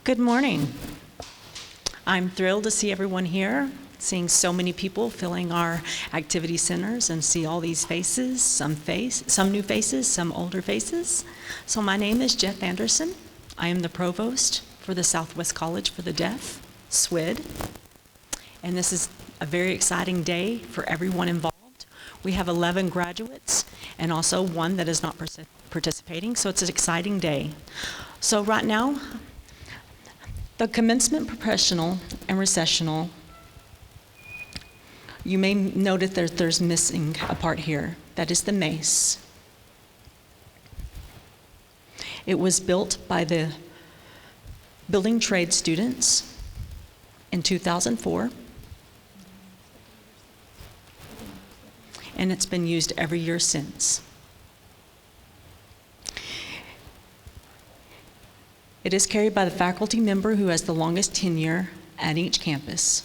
Good morning. I'm thrilled to see everyone here, seeing so many people filling our activity centers and see all these faces, some new faces, some older faces. So my name is Jeff Anderson. I am the provost for the Southwest College for the Deaf, SWCD. And this is a very exciting day for everyone involved. We have 11 graduates and also one that is not participating, so it's an exciting day. So right now, the commencement, professional, and recessional, you may notice there's missing a part here. That is the mace. It was built by the building trade students in 2004, and it's been used every year since. It is carried by the faculty member who has the longest tenure at each campus.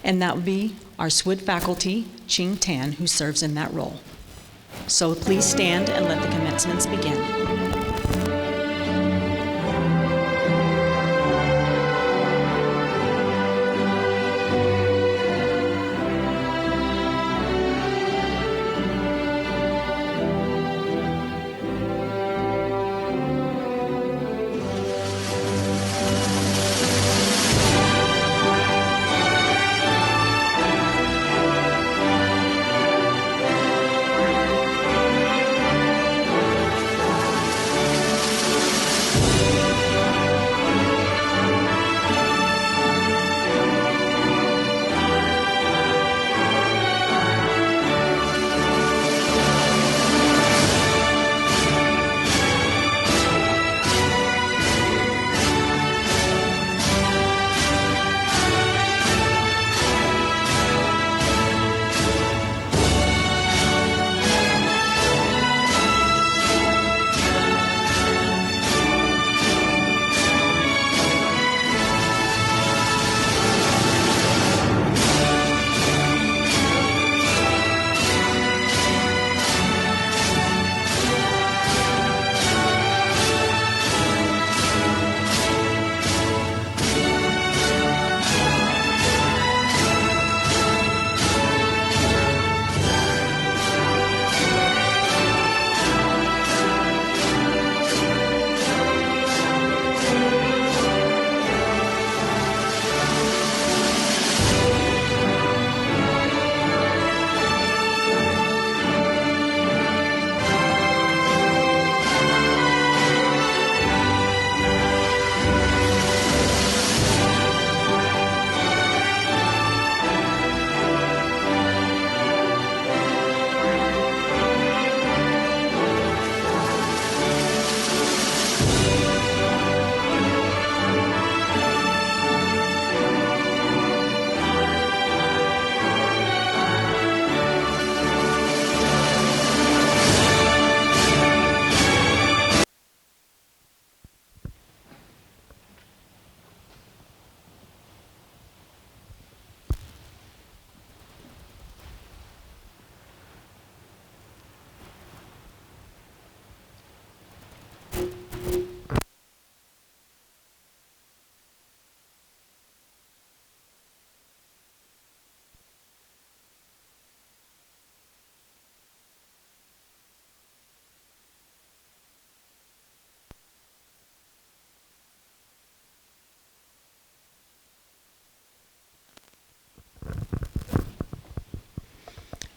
And that would be our SWCD faculty, Ching Tan, who serves in that role. So please stand and let the commencements begin.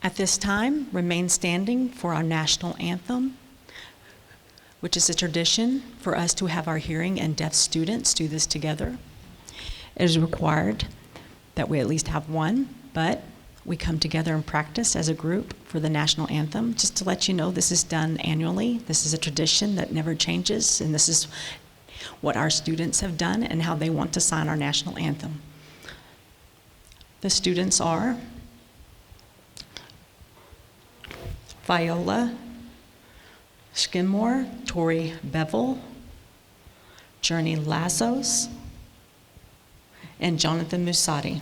At this time, remain standing for our national anthem, which is a tradition for us to have our hearing and deaf students do this together. It is required that we at least have one, but we come together and practice as a group for the national anthem. Just to let you know, this is done annually. This is a tradition that never changes, and this is what our students have done and how they want to sign our national anthem. The students are Viola Skidmore, Tori Bevel, Journey Lazos, and Jonathan Musati.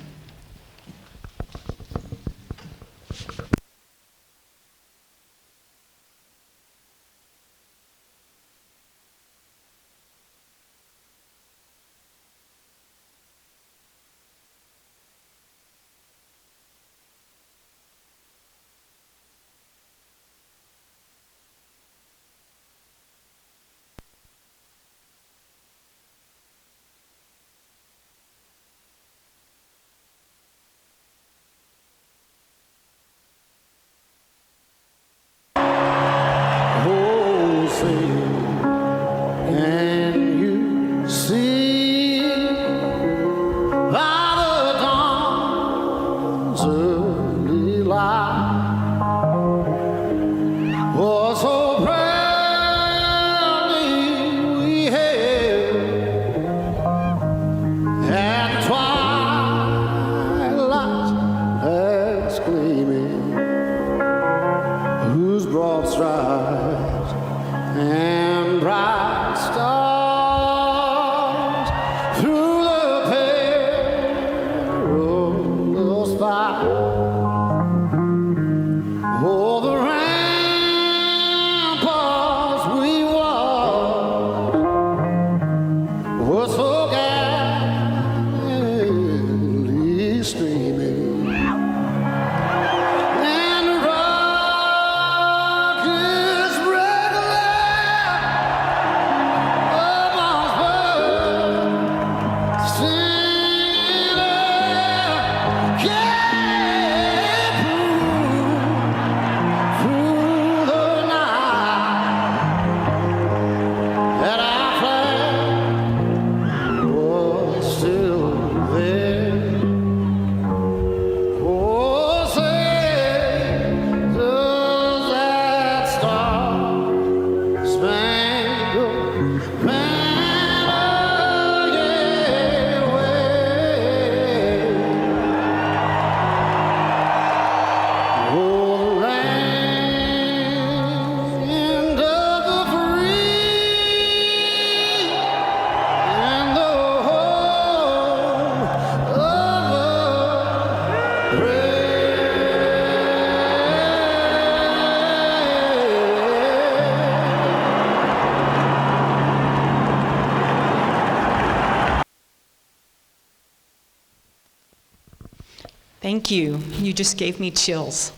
Thank you. You just gave me chills.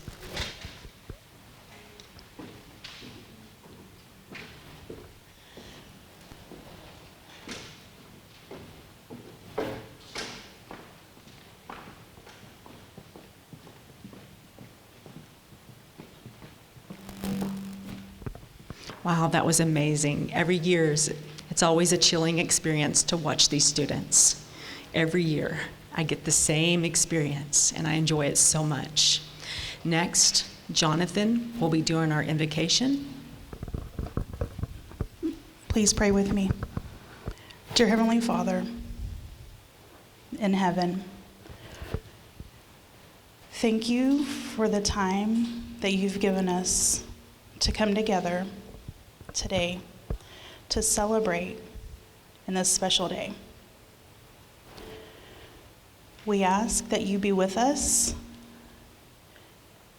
Wow, that was amazing. Every year, it's always a chilling experience to watch these students. Every year, I get the same experience, and I enjoy it so much. Next, Jonathan will be doing our invocation. Please pray with me. Dear Heavenly Father, in heaven, thank you for the time that you've given us to come together today to celebrate in this special day. We ask that you be with us.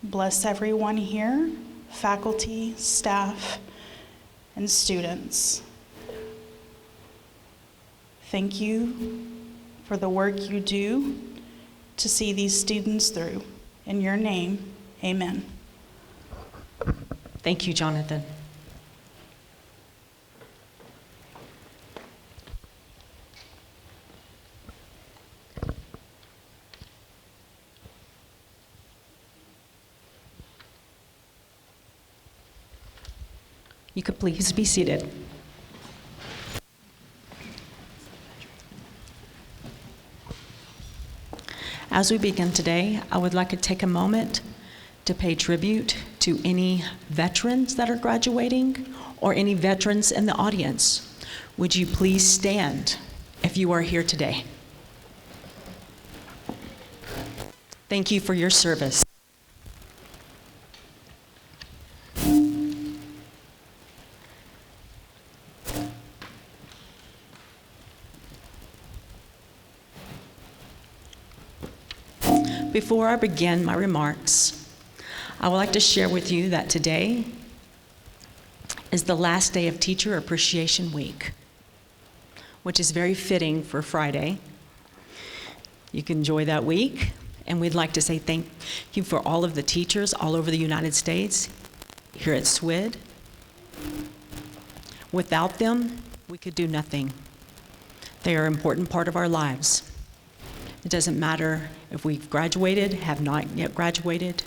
Bless everyone here, faculty, staff, and students. Thank you for the work you do to see these students through. In your name, amen. Thank you, Jonathan. You could please be seated. As we begin today, I would like to take a moment to pay tribute to any veterans that are graduating or any veterans in the audience. Would you please stand if you are here today? Thank you for your service. Before I begin my remarks, I would like to share with you that today is the last day of Teacher Appreciation Week, which is very fitting for Friday. You can enjoy that week, and we'd like to say thank you for all of the teachers all over the United States here at SWCD. Without them, we could do nothing. They are an important part of our lives. It doesn't matter if we've graduated, have not yet graduated.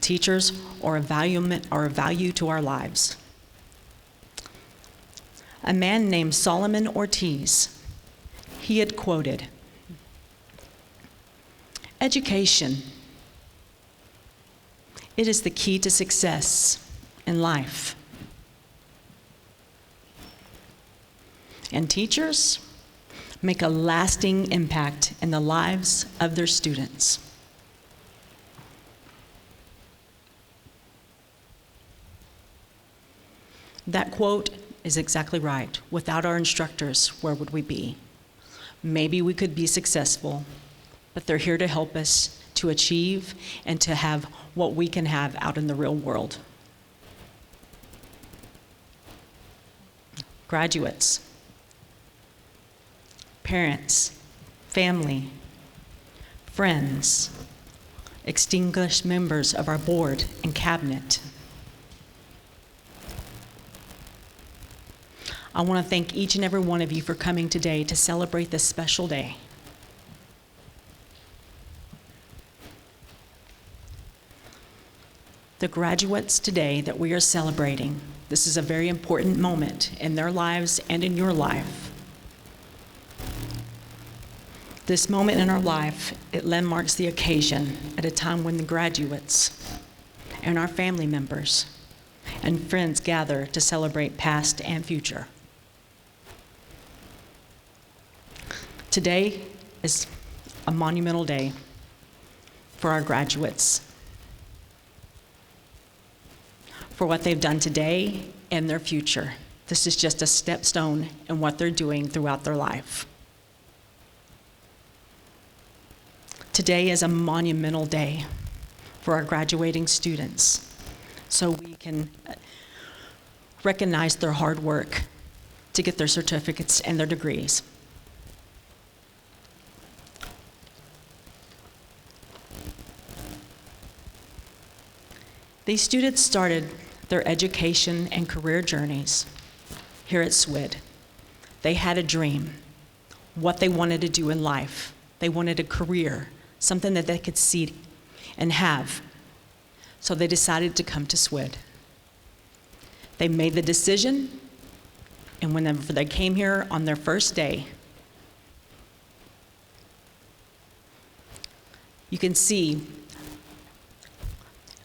Teachers are a value to our lives. A man named Solomon Ortiz, he had quoted, "Education, it is the key to success in life. And teachers make a lasting impact in the lives of their students." That quote is exactly right. Without our instructors, where would we be? Maybe we could be successful, but they're here to help us to achieve and to have what we can have out in the real world. Graduates, parents, family, friends, distinguished members of our board and cabinet, I want to thank each and every one of you for coming today to celebrate this special day. The graduates today that we are celebrating, this is a very important moment in their lives and in your life. This moment in our life, it landmarks the occasion at a time when the graduates and our family members and friends gather to celebrate past and future. Today is a monumental day for our graduates, for what they've done today and their future. This is just a stepstone in what they're doing throughout their life. Today is a monumental day for our graduating students, so we can recognize their hard work to get their certificates and their degrees. These students started their education and career journeys here at SWCD. They had a dream, what they wanted to do in life. They wanted a career, something that they could see and have. So they decided to come to SWCD. They made the decision, and whenever they came here on their first day, you can see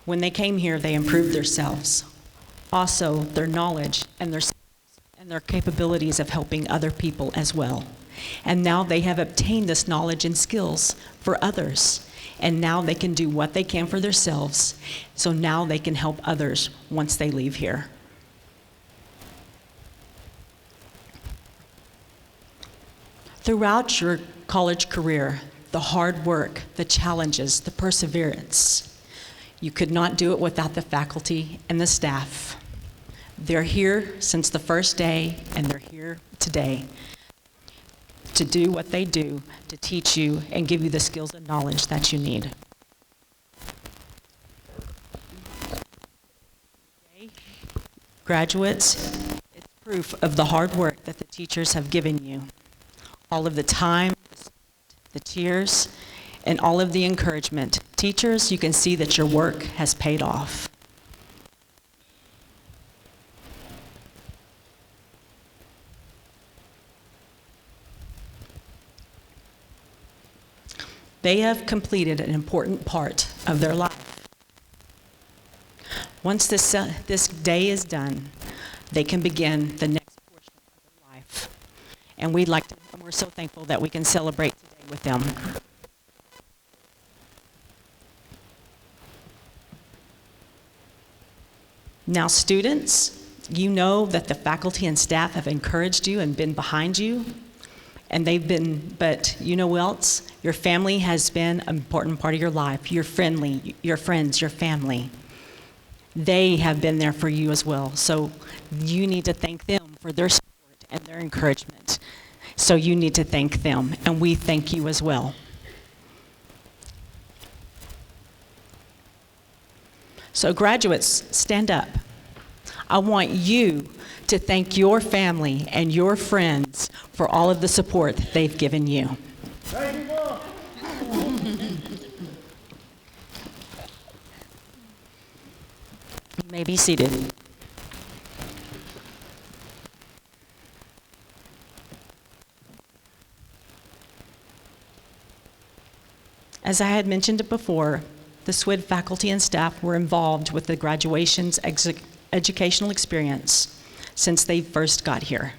when they came here, they improved themselves. Also, their knowledge and their capabilities of helping other people as well. And now they have obtained this knowledge and skills for others. And now they can do what they can for themselves. So now they can help others once they leave here. Throughout your college career, the hard work, the challenges, the perseverance, you could not do it without the faculty and the staff. They're here since the first day, and they're here today to do what they do, to teach you and give you the skills and knowledge that you need. Graduates, it's proof of the hard work that the teachers have given you. All of the time, the tears, and all of the encouragement. Teachers, you can see that your work has paid off. They have completed an important part of their life. Once this day is done, they can begin the next portion of their life. And we're so thankful that we can celebrate today with them. Now, students, you know that the faculty and staff have encouraged you and been behind you. But you know what else? Your family has been an important part of your life. Your friends, your family. They have been there for you as well. So you need to thank them for their support and their encouragement. So you need to thank them, and we thank you as well. So graduates, stand up. I want you to thank your family and your friends for all of the support they've given you. You may be seated. As I had mentioned before, the SWCD faculty and staff were involved with the graduation's educational experience since they first got here.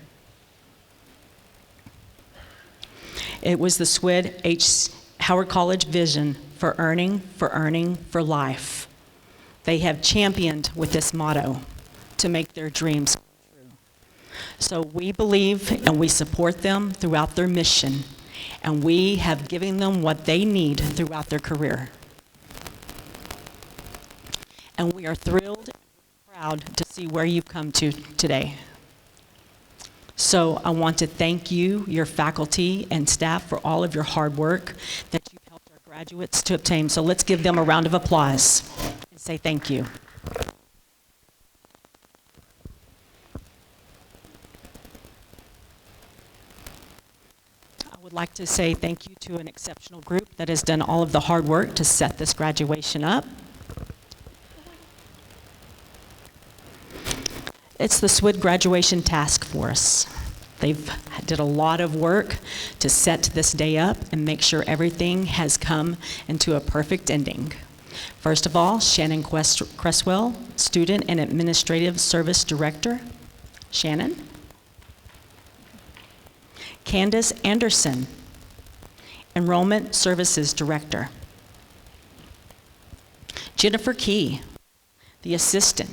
It was the SWCD Howard College vision for earning, for life. They have championed with this motto to make their dreams come true. So we believe and we support them throughout their mission, and we have given them what they need throughout their career. And we are thrilled and proud to see where you've come to today. So I want to thank you, your faculty and staff, for all of your hard work that you've helped our graduates to obtain. So let's give them a round of applause and say thank you. I would like to say thank you to an exceptional group that has done all of the hard work to set this graduation up. It's the SWCD Graduation Task Force. They've did a lot of work to set this day up and make sure everything has come into a perfect ending. First of all, Shannon Cresswell, Student and Administrative Service Director. Shannon. Candace Anderson, Enrollment Services Director. Jennifer Key, the Assistant.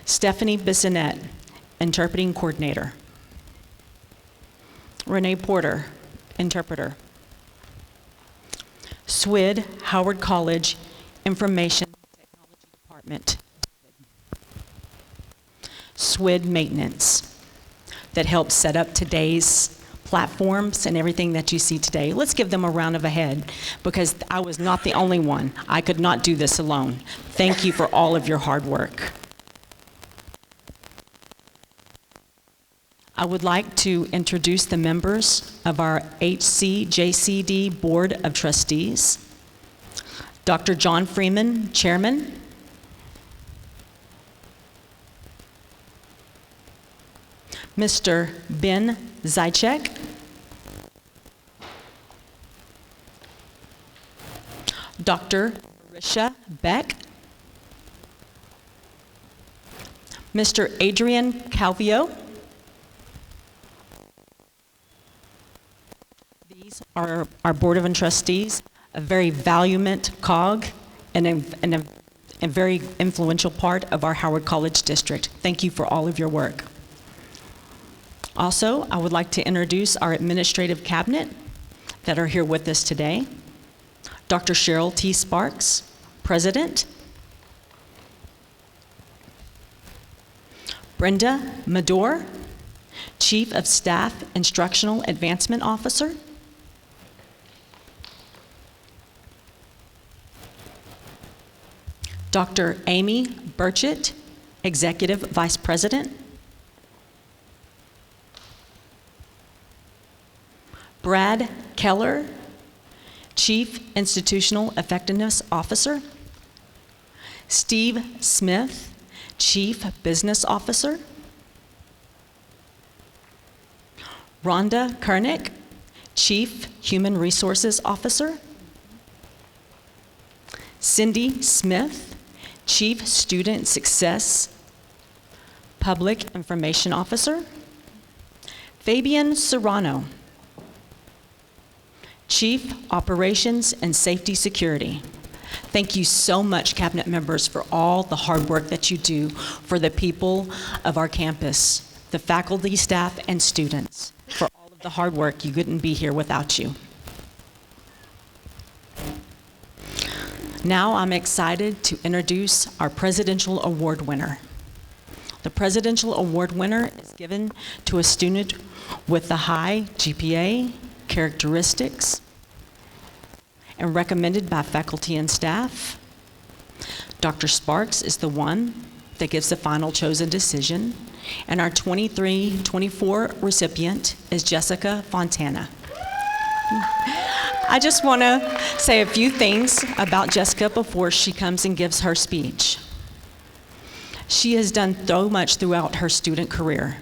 Stephanie Bissonette, Interpreting Coordinator. Renee Porter, Interpreter. SWCD Howard College Information Technology Department. SWCD Maintenance, that helps set up today's platforms and everything that you see today. Let's give them a round of applause, because I was not the only one. I could not do this alone. Thank you for all of your hard work. I would like to introduce the members of our SWCD Board of Trustees. Dr. John Freeman, Chairman. Mr. Ben Zychek. Dr. Marisha Beck. Mr. Adrian Calvio. These are our Board of Trustees, a very valuant cog and a very influential part of our Howard College District. Thank you for all of your work. Also, I would like to introduce our administrative cabinet that are here with us today. Dr. Cheryl T. Sparks, President. Brenda Medor, Chief of Staff Instructional Advancement Officer. Dr. Amy Burchett, Executive Vice President. Brad Keller, Chief Institutional Effectiveness Officer. Steve Smith, Chief Business Officer. Rhonda Kernick, Chief Human Resources Officer. Cindy Smith, Chief Student Success Public Information Officer. Fabian Serrano, Chief Operations and Safety Security. Thank you so much, Cabinet members, for all the hard work that you do for the people of our campus, the faculty, staff, and students, for all of the hard work. You couldn't be here without you. Now I'm excited to introduce our Presidential Award winner. The Presidential Award winner is given to a student with the high GPA characteristics and recommended by faculty and staff. Dr. Sparks is the one that gives the final chosen decision, and our 23-24 recipient is Jessica Fontana. I just want to say a few things about Jessica before she comes and gives her speech. She has done so much throughout her student career.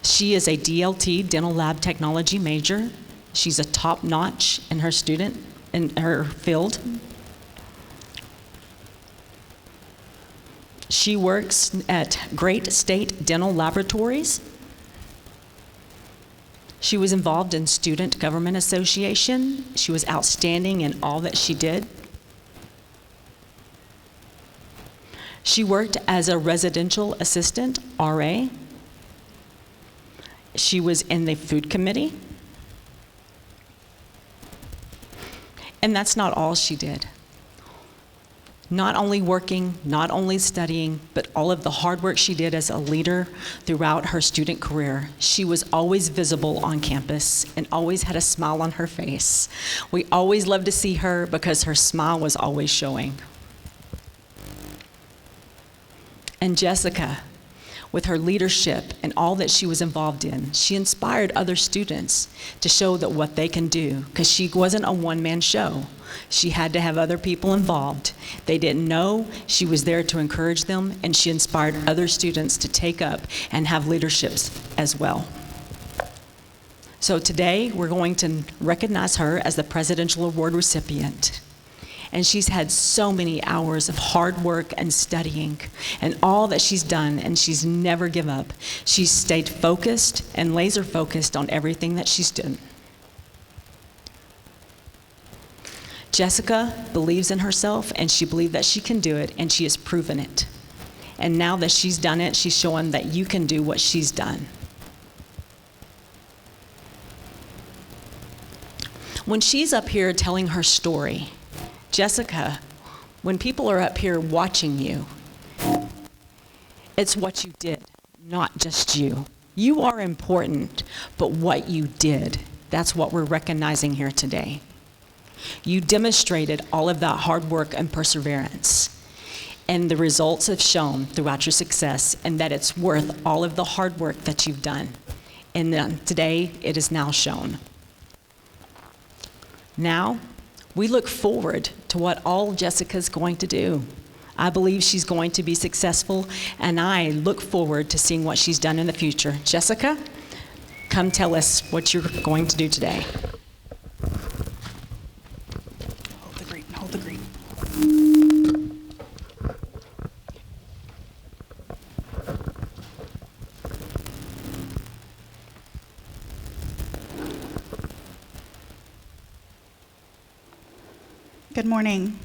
She is a DLT, Dental Lab Technology major. She's a top-notch in her field. She works at Great State Dental Laboratories. She was involved in Student Government Association. She was outstanding in all that she did. She worked as a residential assistant, RA. She was in the food committee. And that's not all she did. Not only working, not only studying, but all of the hard work she did as a leader throughout her student career. She was always visible on campus and always had a smile on her face. We always loved to see her because her smile was always showing. And Jessica, with her leadership and all that she was involved in, she inspired other students to show that what they can do, because she wasn't a one-man show. She had to have other people involved. They didn't know. She was there to encourage them, and she inspired other students to take up and have leaderships as well. So today, we're going to recognize her as the Presidential Award recipient. And she's had so many hours of hard work and studying and all that she's done, and she's never given up. She's stayed focused and laser focused on everything that she's done. Jessica believes in herself, and she believed that she can do it, and she has proven it. And now that she's done it, she's showing that you can do what she's done. When she's up here telling her story, Jessica, when people are up here watching you, it's what you did, not just you. You are important, but what you did, that's what we're recognizing here today. You demonstrated all of that hard work and perseverance, and the results have shown throughout your success, and that it's worth all of the hard work that you've done. And then today, it is now shown. Now, we look forward to what all Jessica's going to do. I believe she's going to be successful, and I look forward to seeing what she's done in the future. Jessica, come tell us what you're going to do today. Hold the green, hold the green. Good morning.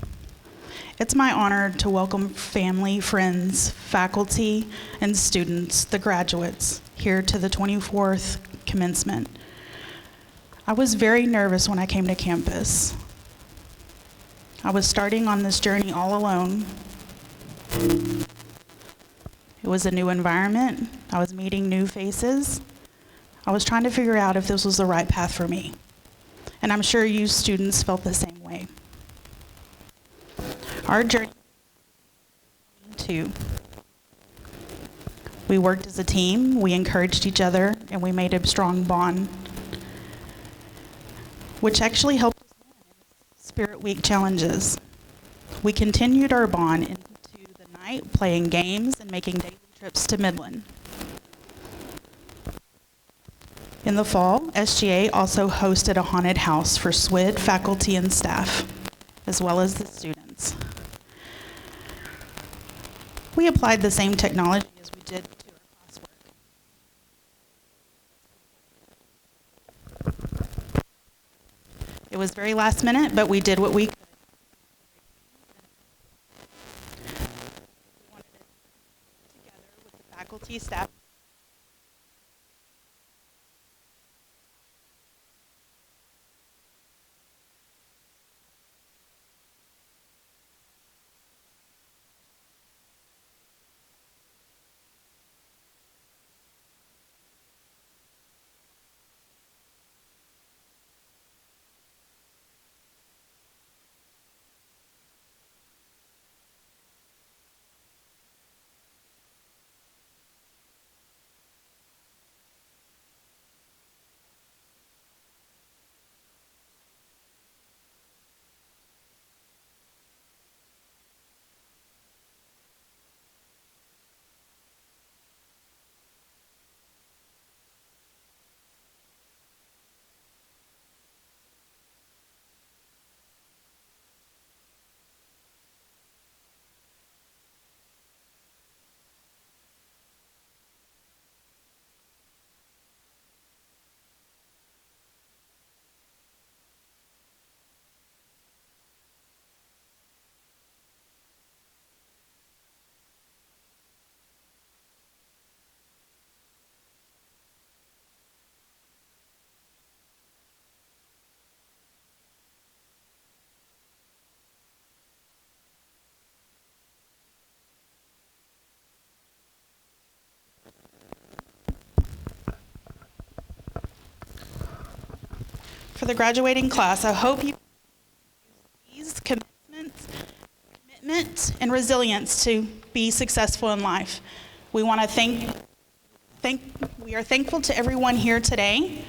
It's my honor to welcome family, friends, faculty, and students, the graduates, here to the 24th commencement. I was very nervous when I came to campus. I was starting on this journey all alone. It was a new environment. I was meeting new faces. I was trying to figure out if this was the right path for me. And I'm sure you students felt the same way. Our journey too. We worked as a team, we encouraged each other, and we made a strong bond, which actually helped us win Spirit Week challenges. We continued our bond into the night, playing games and making daily trips to Midland. In the fall, SGA also hosted a haunted house for SWCD faculty and staff, as well as the students. We applied the same technology as we did to our classwork. It was very last minute, but we did what we could. We wanted it together with the faculty, staff. For the graduating class, I hope you use these commitment and resilience to be successful in life. We want to we are thankful to everyone here today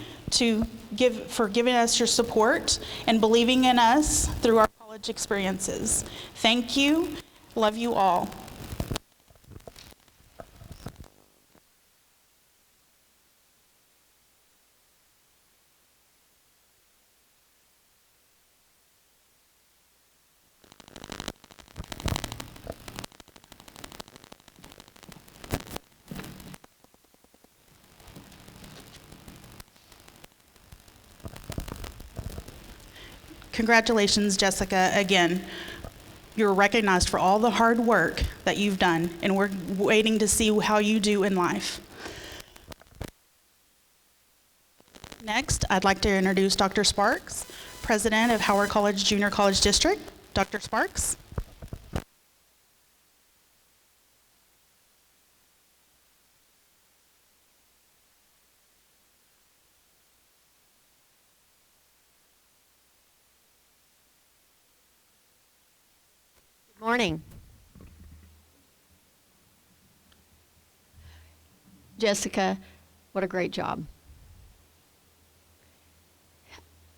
for giving us your support and believing in us through our college experiences. Thank you. Love you all. Congratulations, Jessica, again. You're recognized for all the hard work that you've done, and we're waiting to see how you do in life. Next, I'd like to introduce Dr. Sparks, President of Howard College Junior College District. Dr. Sparks. Morning. Jessica, what a great job.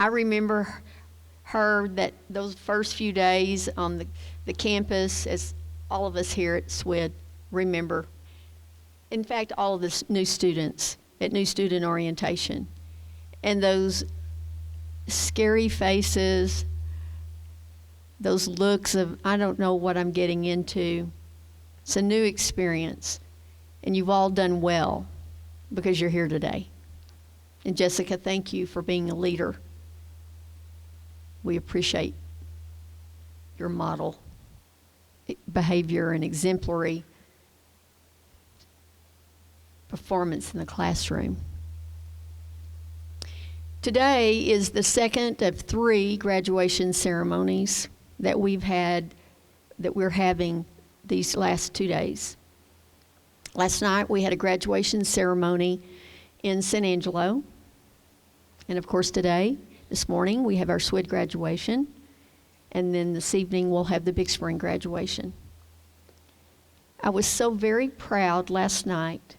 I remember her those first few days on the campus, as all of us here at SWCD remember. In fact, all of the new students at New Student Orientation. And those scary faces, those looks of, I don't know what I'm getting into. It's a new experience. And you've all done well because you're here today. And Jessica, thank you for being a leader. We appreciate your model behavior and exemplary performance in the classroom. Today is the second of 3 graduation ceremonies that we're having these last 2 days. Last night we had a graduation ceremony in San Angelo. And of course this morning, we have our SWCD graduation. And then this evening we'll have the Big Spring graduation. I was so very proud last night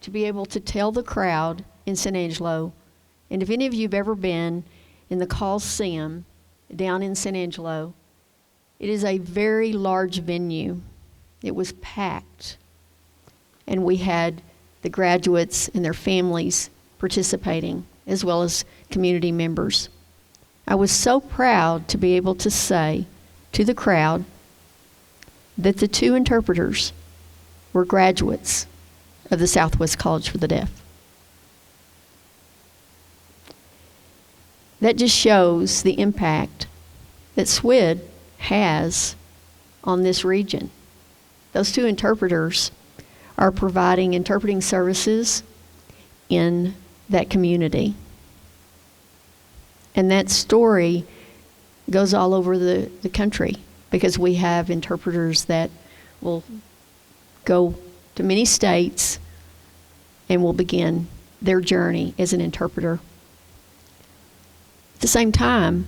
to be able to tell the crowd in San Angelo, and if any of you have ever been in the Coliseum down in San Angelo, it is a very large venue. It was packed. And we had the graduates and their families participating, as well as community members. I was so proud to be able to say to the crowd that the 2 interpreters were graduates of the SouthWest College for the Deaf. That just shows the impact that SWCD has on this region. Those 2 interpreters are providing interpreting services in that community. And that story goes all over the country, because we have interpreters that will go to many states and will begin their journey as an interpreter. At the same time,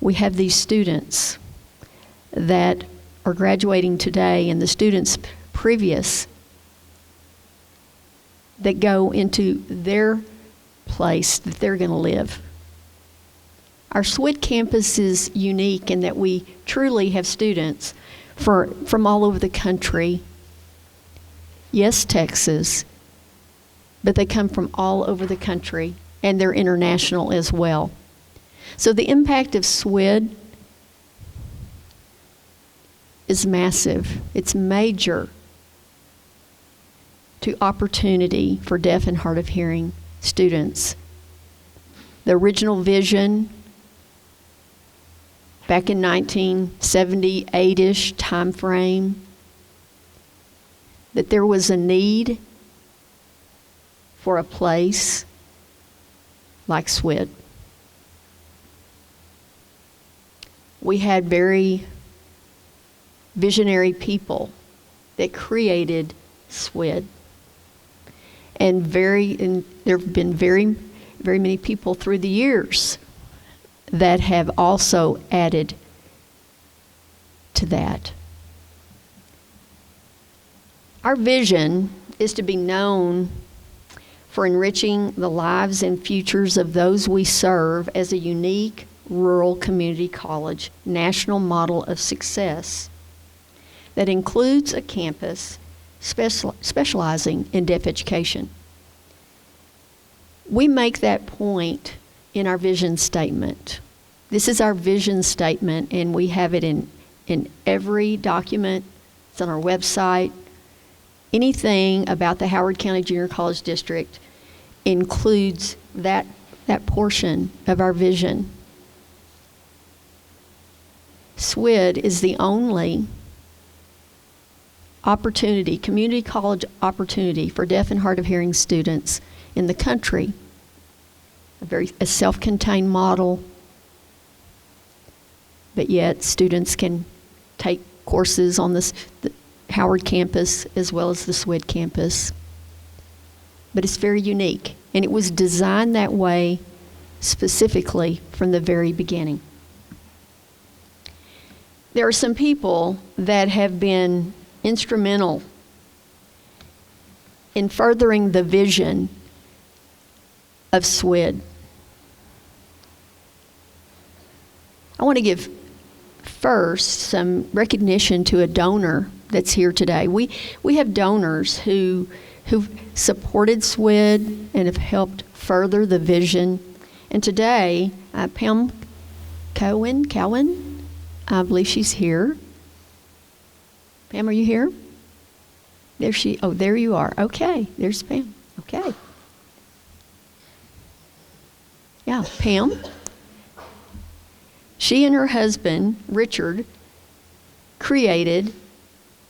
we have these students that are graduating today, and the students previous that go into their place that they're going to live. Our SWCD campus is unique in that we truly have students from all over the country. Yes, Texas, but they come from all over the country, and they're international as well. So the impact of SWCD is massive. It's major to opportunity for deaf and hard of hearing students. The original vision back in 1978-ish time frame, that there was a need for a place like SWCD. We had very visionary people that created SWCD. And there have been very, very many people through the years that have also added to that. Our vision is to be known for enriching the lives and futures of those we serve as a unique rural community college national model of success that includes a campus specializing in deaf education. We make that point in our vision statement. This is our vision statement, and we have it in every document. It's on our website. Anything about the Howard County Junior College District includes that portion of our vision. SWCD is the only opportunity, community college opportunity for deaf and hard of hearing students in the country. A self-contained model, but yet students can take courses on the Howard campus as well as the SWCD campus. But it's very unique, and it was designed that way specifically from the very beginning. There are some people that have been instrumental in furthering the vision of SWCD. I want to give first some recognition to a donor that's here today. We have donors who've supported SWCD and have helped further the vision. And today, Pam Cowan, I believe she's here. Pam, are you here? There you are. Okay, there's Pam. Okay. Yeah, Pam. She and her husband, Richard, created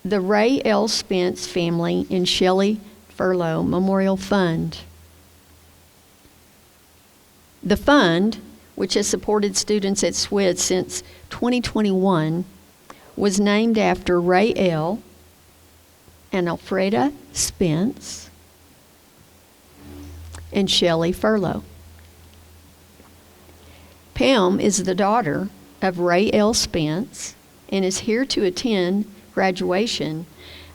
the Ray L. Spence Family and Shelley Furlow Memorial Fund. The fund, which has supported students at SWCD since 2021, was named after Ray L. and Alfreda Spence and Shelley Furlow. Pam is the daughter of Ray L. Spence and is here to attend graduation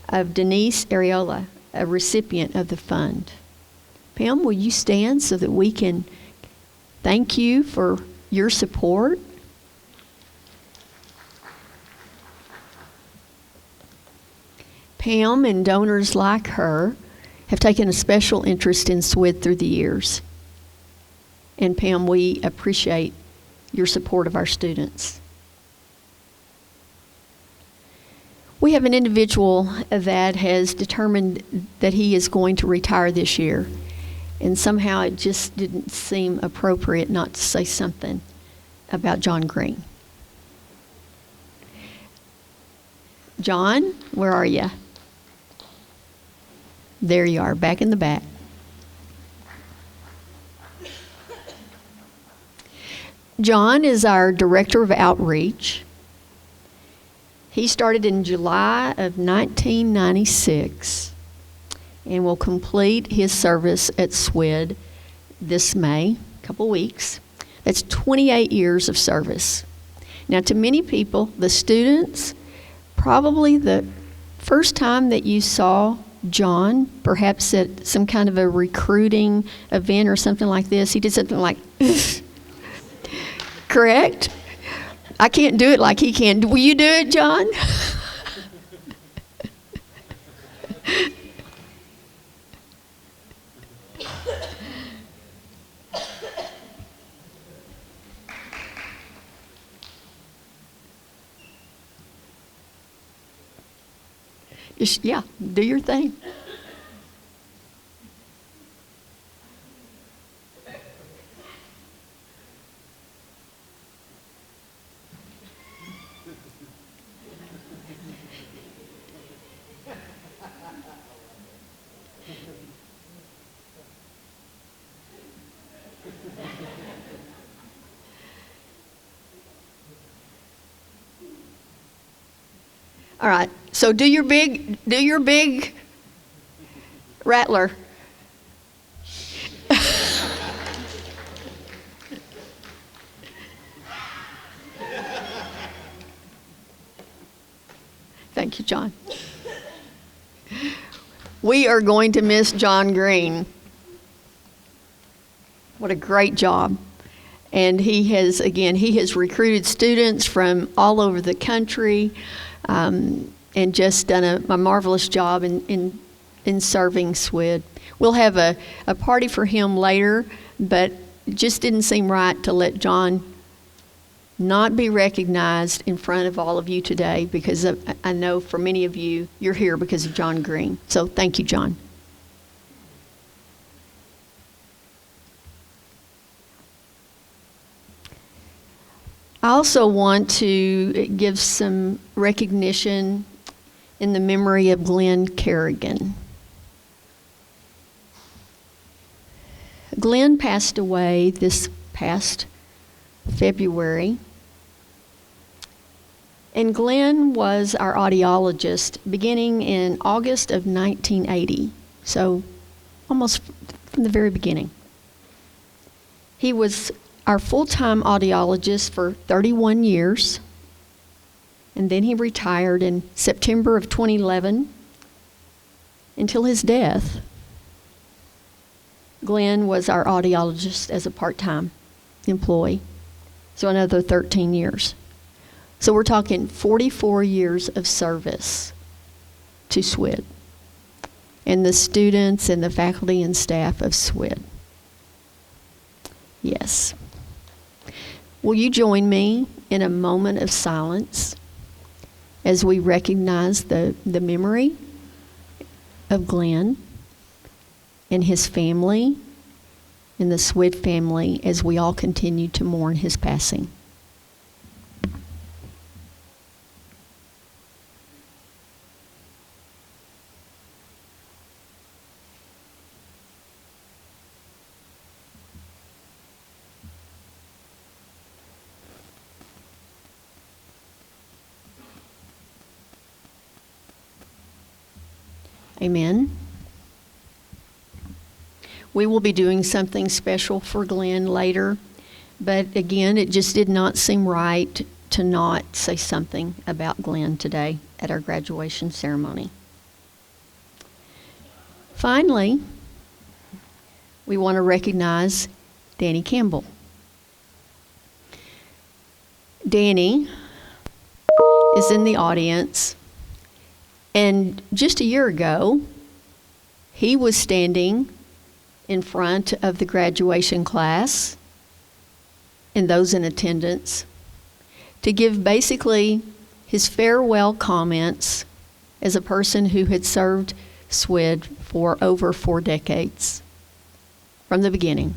of Denise Areola, a recipient of the fund. Pam, will you stand so that we can thank you for your support? Pam and donors like her have taken a special interest in SWCD through the years. And Pam, we appreciate your support of our students. We have an individual that has determined that he is going to retire this year, and somehow it just didn't seem appropriate not to say something about John Green. John, where are you? There you are, back in the back. John is our Director of Outreach. He started in July of 1996 and will complete his service at SWCD this May, a couple weeks. That's 28 years of service. Now, to many people, the students, probably the first time that you saw John, perhaps at some kind of a recruiting event or something like this, he did something like, correct? I can't do it like he can. Will you do it, John? Yeah, do your thing. All right, so do your big rattler. Thank you, John. We are going to miss John Green. What a great job. And he has recruited students from all over the country. And just done a marvelous job in serving SWCD. We'll have a party for him later, but it just didn't seem right to let John not be recognized in front of all of you today, because I know for many of you, you're here because of John Green. So thank you, John. I also want to give some recognition in the memory of Glenn Kerrigan. Glenn passed away this past February. And Glenn was our audiologist beginning in August of 1980, so almost from the very beginning. He was our full-time audiologist for 31 years, and then he retired in September of 2011 until his death. Glenn was our audiologist as a part-time employee, so another 13 years. So we're talking 44 years of service to SWCD and the students and the faculty and staff of SWCD. Yes. Will you join me in a moment of silence as we recognize the memory of Glenn and his family and the SWCD family as we all continue to mourn his passing? Amen. We will be doing something special for Glenn later, but again, it just did not seem right to not say something about Glenn today at our graduation ceremony. Finally, we want to recognize Danny Campbell. Danny is in the audience. And just a year ago, he was standing in front of the graduation class and those in attendance to give basically his farewell comments as a person who had served SWCD for over 4 decades from the beginning.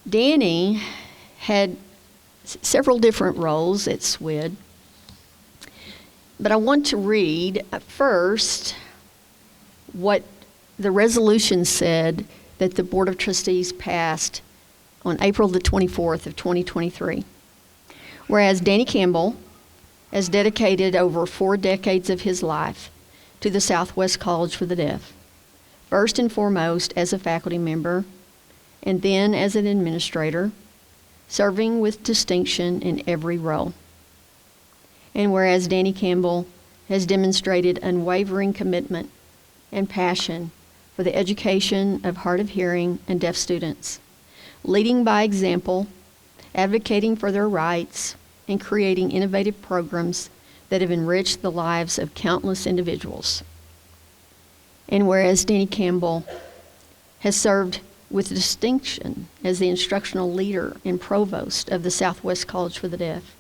Danny had several different roles at SWCD, but I want to read first what the resolution said that the Board of Trustees passed on April the 24th of 2023. Whereas Danny Campbell has dedicated over 4 decades of his life to the SouthWest College for the Deaf, first and foremost as a faculty member, and then as an administrator, serving with distinction in every role. And whereas Danny Campbell has demonstrated unwavering commitment and passion for the education of hard of hearing and deaf students, leading by example, advocating for their rights, and creating innovative programs that have enriched the lives of countless individuals. And whereas Danny Campbell has served with distinction as the instructional leader and provost of the SouthWest College for the Deaf,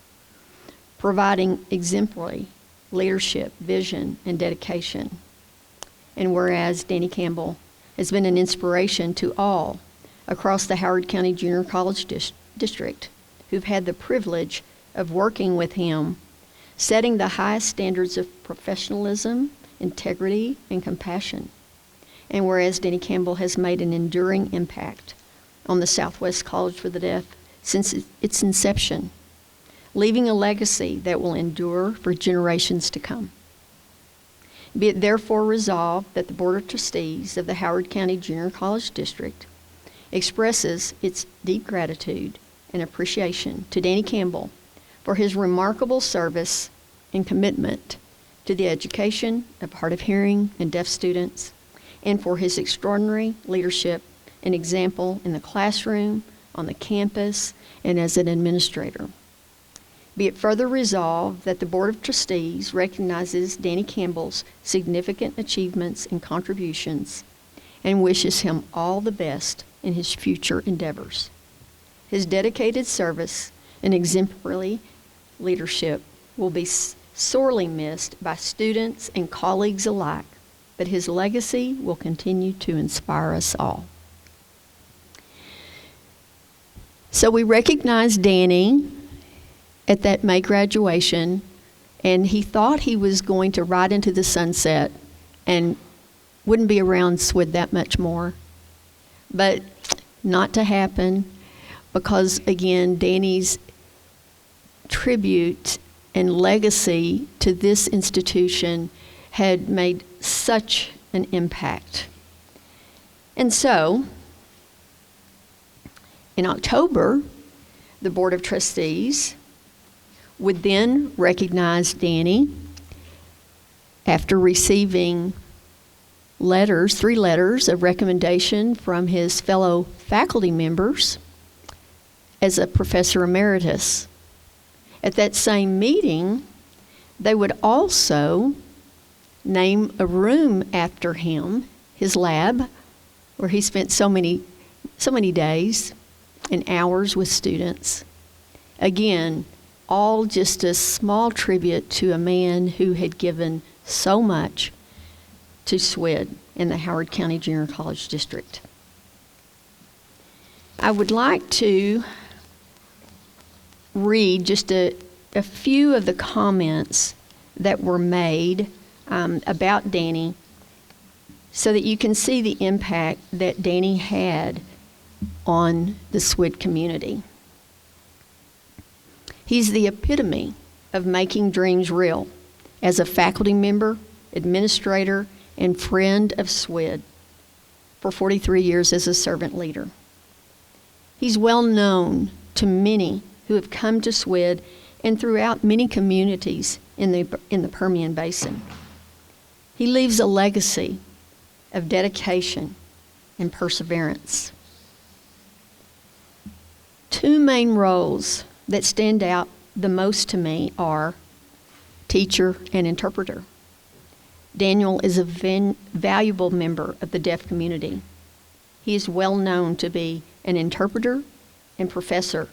providing exemplary leadership, vision, and dedication. And whereas Danny Campbell has been an inspiration to all across the Howard County Junior College District who've had the privilege of working with him, setting the highest standards of professionalism, integrity, and compassion. And whereas Danny Campbell has made an enduring impact on the SouthWest College for the Deaf since its inception, leaving a legacy that will endure for generations to come. Be it therefore resolved that the Board of Trustees of the Howard County Junior College District expresses its deep gratitude and appreciation to Danny Campbell for his remarkable service and commitment to the education of hard of hearing and deaf students, and for his extraordinary leadership and example in the classroom, on the campus, and as an administrator. Be it further resolved that the Board of Trustees recognizes Danny Campbell's significant achievements and contributions and wishes him all the best in his future endeavors. His dedicated service and exemplary leadership will be sorely missed by students and colleagues alike, but his legacy will continue to inspire us all. So we recognized Danny at that May graduation, and he thought he was going to ride into the sunset and wouldn't be around SWCD that much more. But not to happen, because again, Danny's tribute and legacy to this institution had made such an impact. And so, in October, the Board of Trustees would then recognize Danny after receiving letters, 3 letters of recommendation from his fellow faculty members as a professor emeritus. At that same meeting, they would also name a room after him, his lab, where he spent so many days and hours with students. Again, all just a small tribute to a man who had given so much to SWCD in the Howard County Junior College District. I would like to read just a few of the comments that were made about Danny so that you can see the impact that Danny had on the SWCD community. He's the epitome of making dreams real as a faculty member, administrator, and friend of SWCD for 43 years as a servant leader. He's well known to many who have come to SWCD and throughout many communities in the Permian Basin. He leaves a legacy of dedication and perseverance. 2 main roles that stand out the most to me are teacher and interpreter. Daniel is a valuable member of the deaf community. He is well known to be an interpreter and professor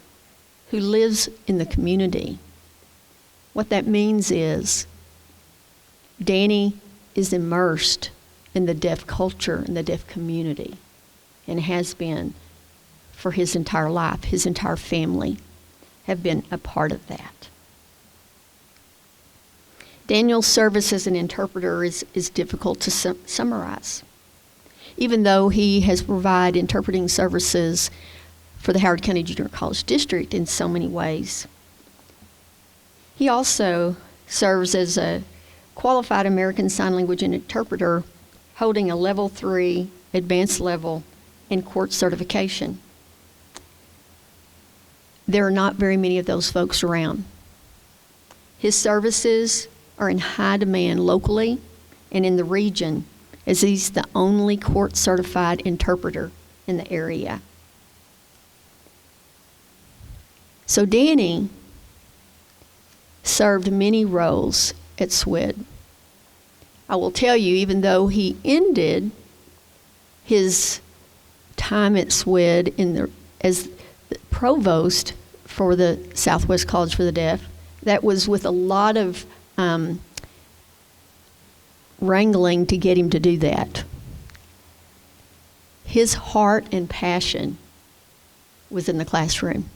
who lives in the community. What that means is Danny is immersed in the deaf culture and the deaf community, and has been for his entire life. His entire family have been a part of that. Daniel's service as an interpreter is difficult to summarize. Even though he has provided interpreting services for the Howard County Junior College District in so many ways, he also serves as a qualified American Sign Language interpreter holding a Level 3 advanced level in court certification. There are not very many of those folks around. His services are in high demand locally and in the region, as he's the only court-certified interpreter in the area. So Danny served many roles at SWCD. I will tell you, even though he ended his time at SWCD as the provost for the SouthWest College for the Deaf, that was with a lot of wrangling to get him to do that. His heart and passion was in the classroom.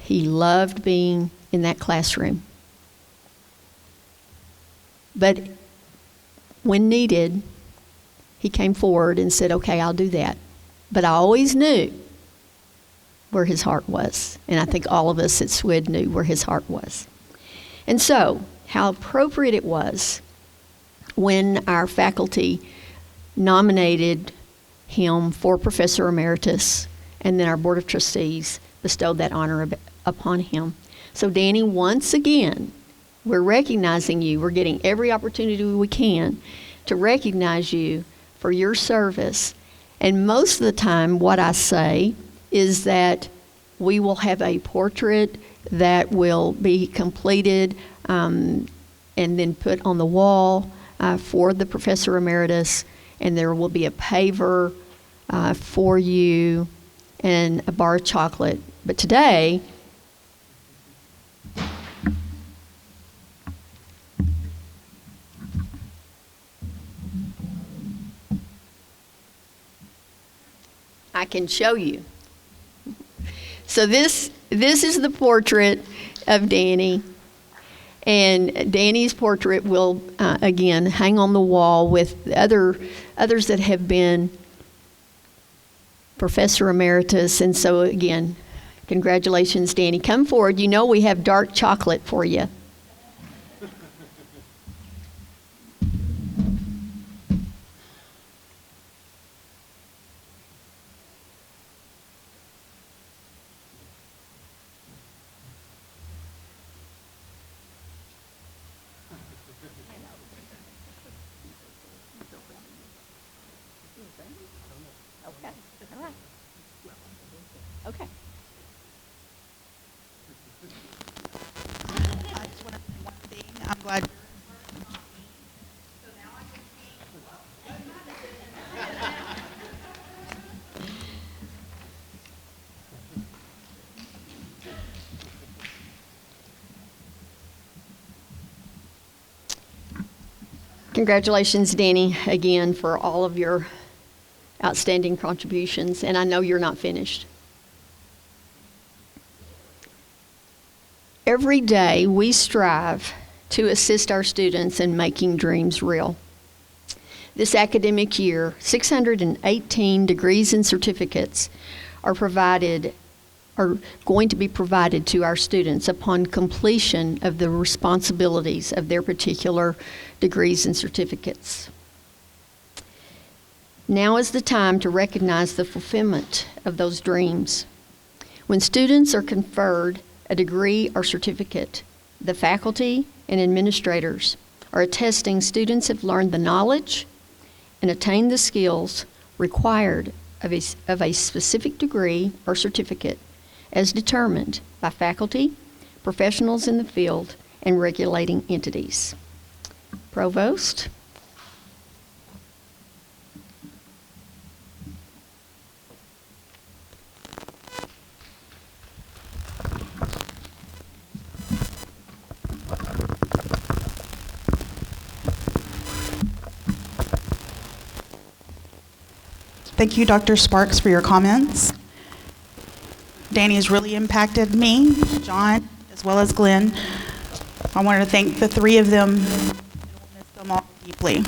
He loved being in that classroom. But when needed, he came forward and said, okay, I'll do that. But I always knew where his heart was. And I think all of us at SWCD knew where his heart was. And so, how appropriate it was when our faculty nominated him for Professor Emeritus, and then our Board of Trustees bestowed that honor upon him. So Danny, once again, we're recognizing you. We're getting every opportunity we can to recognize you for your service. And most of the time, what I say is that we will have a portrait that will be completed and then put on the wall for the Professor Emeritus, and there will be a paver for you and a bar of chocolate. But today, I can show you. So this is the portrait of Danny. And Danny's portrait will, again, hang on the wall with others that have been Professor Emeritus. And so, again, congratulations, Danny. Come forward. You know we have dark chocolate for you. Okay. I just want to say one thing. I'm glad. Congratulations, Danny, again, for all of your outstanding contributions. And I know you're not finished. Every day, we strive to assist our students in making dreams real. This academic year, 618 degrees and certificates are going to be provided to our students upon completion of the responsibilities of their particular degrees and certificates. Now is the time to recognize the fulfillment of those dreams. When students are conferred a degree or certificate, the faculty and administrators are attesting students have learned the knowledge and attained the skills required of a specific degree or certificate as determined by faculty, professionals in the field, and regulating entities. Provost. Thank you, Dr. Sparks, for your comments. Danny has really impacted me, John, as well as Glenn. I wanted to thank the three of them, and we'll miss them all deeply.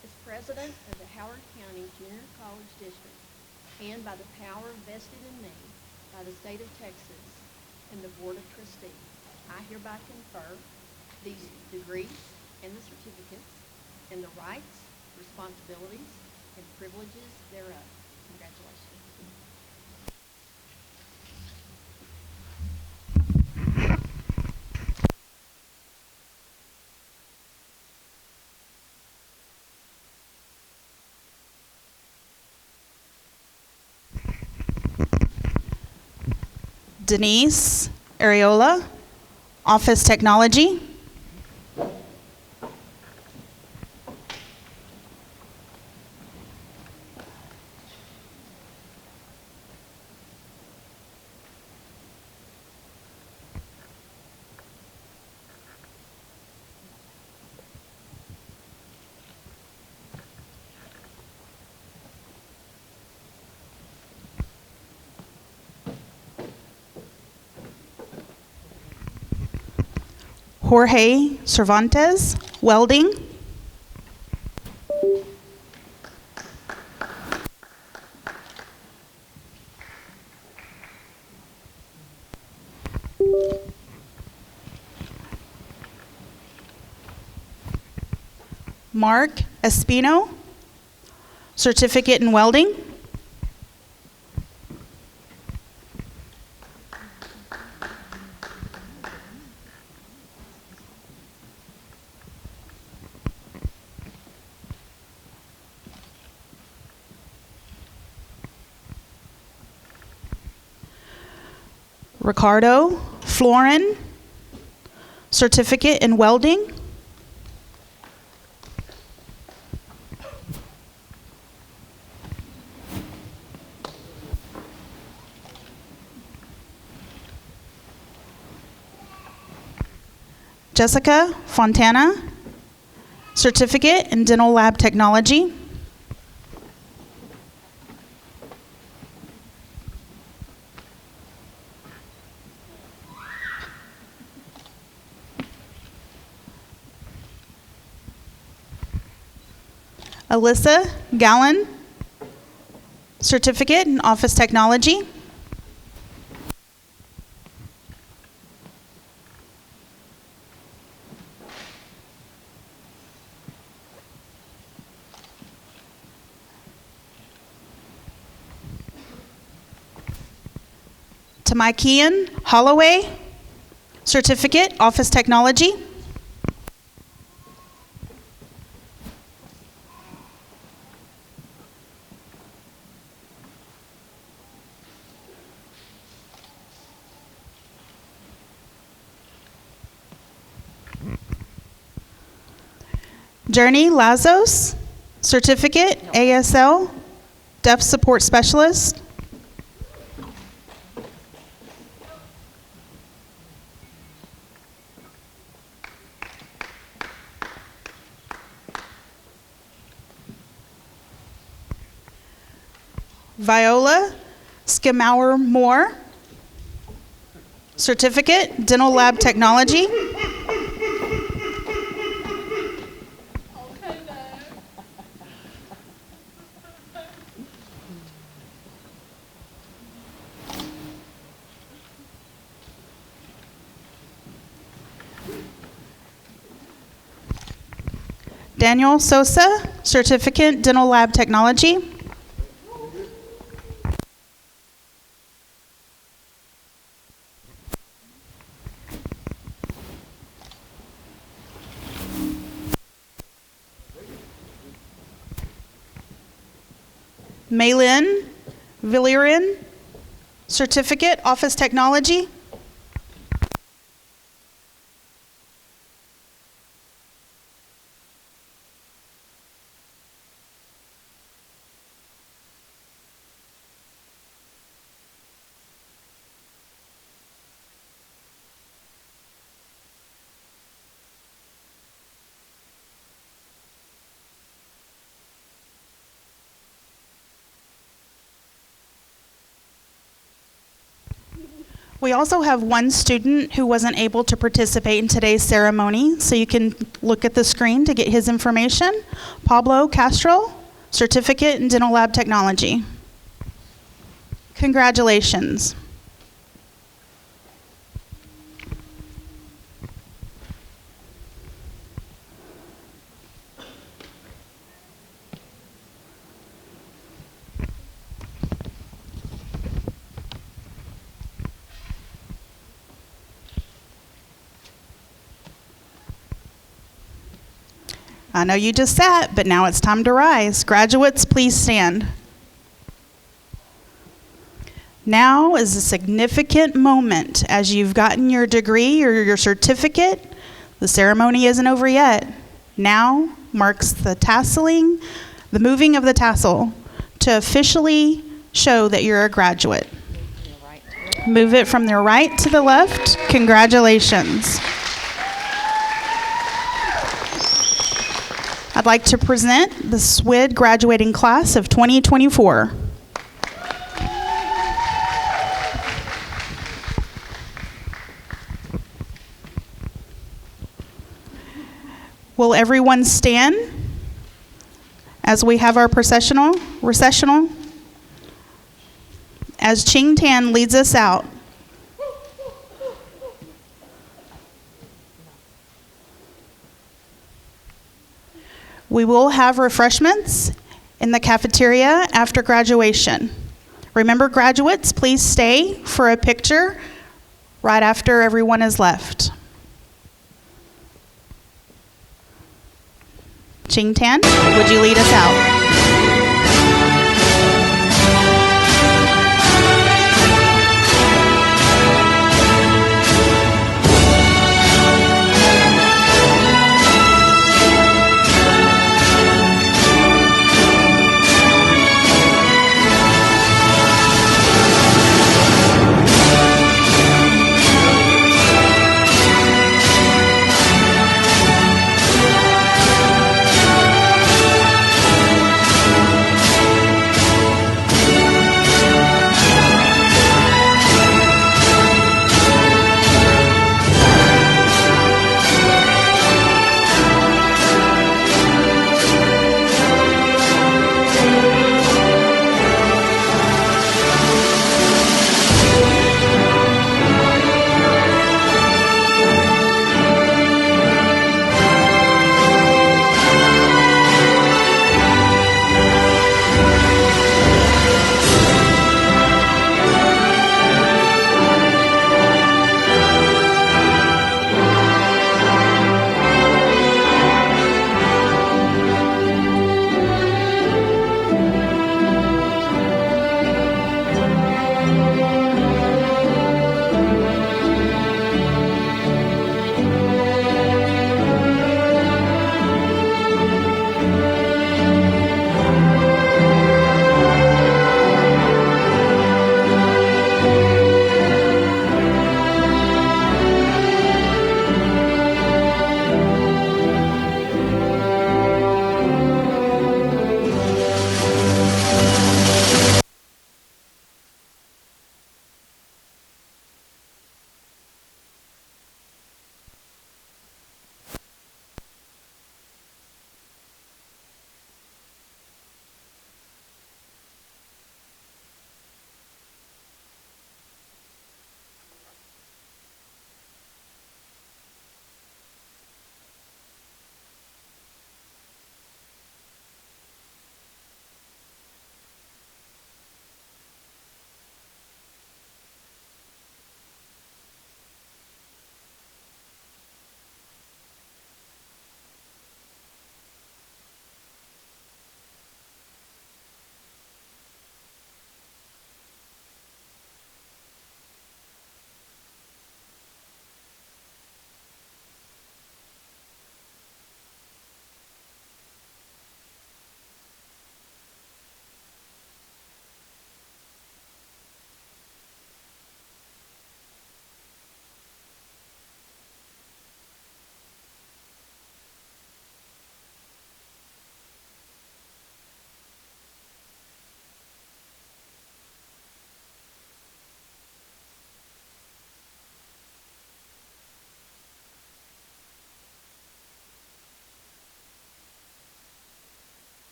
As president of the Howard County Junior College District, and by the power vested in me by the state of Texas and the Board of Trustees, I hereby confer these degrees and the certificates and the rights, responsibilities, and privileges thereof. Congratulations. Denise Areola, Office Technology. Jorge Cervantes, Welding. Mark Espino, Certificate in Welding. Ricardo Florin, Certificate in Welding. Jessica Fontana, Certificate in Dental Lab Technology. Alyssa Gallen, Certificate in Office Technology. Tamaikian Holloway, Certificate, Office Technology. Journey Lazos, Certificate, ASL, Deaf Support Specialist. Viola Skimauer Moore, Certificate, Dental Lab Technology. Daniel Sosa, Certificate, Dental Lab Technology. Maylin Villirin, Certificate, Office Technology. We also have one student who wasn't able to participate in today's ceremony, so you can look at the screen to get his information. Pablo Castro, Certificate in Dental Lab Technology. Congratulations. I know you just sat, but now it's time to rise. Graduates, please stand. Now is a significant moment as you've gotten your degree or your certificate. The ceremony isn't over yet. Now marks the tasseling, the moving of the tassel to officially show that you're a graduate. Move it from the right to the left. Congratulations. I'd like to present the SWCD graduating class of 2024. Will everyone stand as we have our recessional, as Ching Tan leads us out. We will have refreshments in the cafeteria after graduation. Remember, graduates, please stay for a picture right after everyone has left. Ching Tan, would you lead us out?